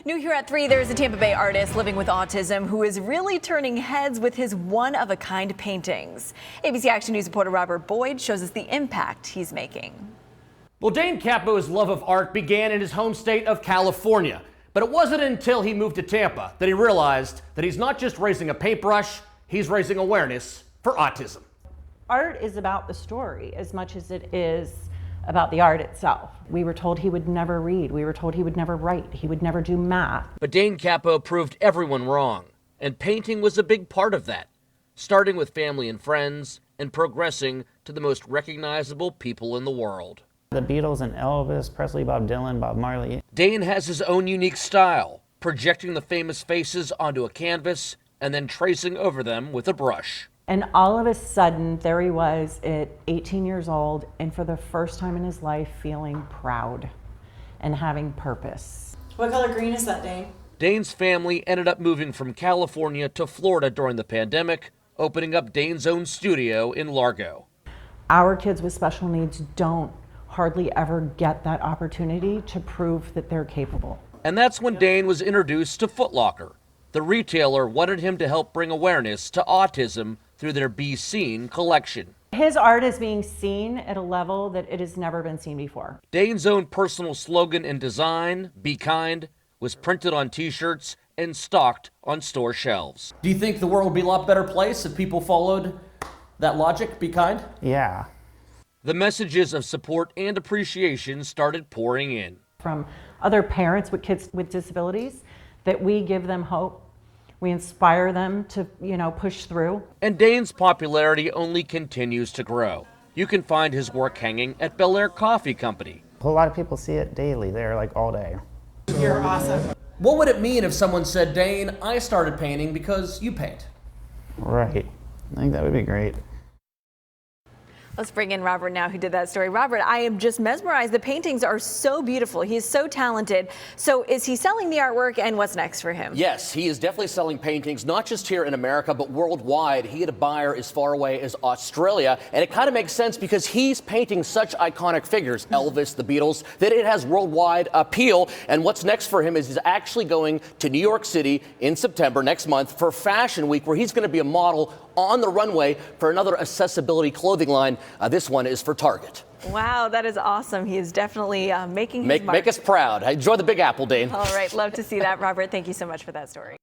New here at 3, there's a Tampa Bay artist living with autism who is really turning heads with his one-of-a-kind paintings. ABC Action News reporter Robert Boyd shows us the impact he's making. Well, Dane Capo's love of art began in his home state of California. But it wasn't until he moved to Tampa that he realized that he's not just raising a paintbrush, he's raising awareness for autism. Art is about the story as much as it is about the art itself. We were told he would never read. We were told he would never write. He would never do math. But Dane Capo proved everyone wrong, and painting was a big part of that, starting with family and friends and progressing to the most recognizable people in the world. The Beatles and Elvis, Presley, Bob Dylan, Bob Marley. Dane has his own unique style, projecting the famous faces onto a canvas and then tracing over them with a brush. And all of a sudden, there he was at 18 years old, and for the first time in his life, feeling proud and having purpose. What color green is that, Dane? Dane's family ended up moving from California to Florida during the pandemic, opening up Dane's own studio in Largo. Our kids with special needs don't hardly ever get that opportunity to prove that they're capable. And that's when Dane was introduced to Foot Locker. The retailer wanted him to help bring awareness to autism through their Be Seen collection. His art is being seen at a level that it has never been seen before. Dane's own personal slogan and design, Be Kind, was printed on t-shirts and stocked on store shelves. Do you think the world would be a lot better place if people followed that logic, be kind? Yeah. The messages of support and appreciation started pouring in. From other parents with kids with disabilities, that we give them hope. We inspire them to, push through. And Dane's popularity only continues to grow. You can find his work hanging at Bel Air Coffee Company. A lot of people see it daily. They're like all day. You're awesome. What would it mean if someone said, Dane, I started painting because you paint? Right. I think that would be great. Let's bring in Robert now, who did that story. Robert, I am just mesmerized. The paintings are so beautiful. He is so talented. So is he selling the artwork, and what's next for him? Yes, he is definitely selling paintings, not just here in America, but worldwide. He had a buyer as far away as Australia, and it kind of makes sense because he's painting such iconic figures, Elvis, the Beatles, that it has worldwide appeal. And what's next for him is he's actually going to New York City in September next month for Fashion Week, where he's going to be a model on the runway for another accessibility clothing line. This one is for Target. Wow, that is awesome. He is definitely making his mark. Make us proud. Enjoy the Big Apple, Dane. All right, love to see that, Robert. Thank you so much for that story.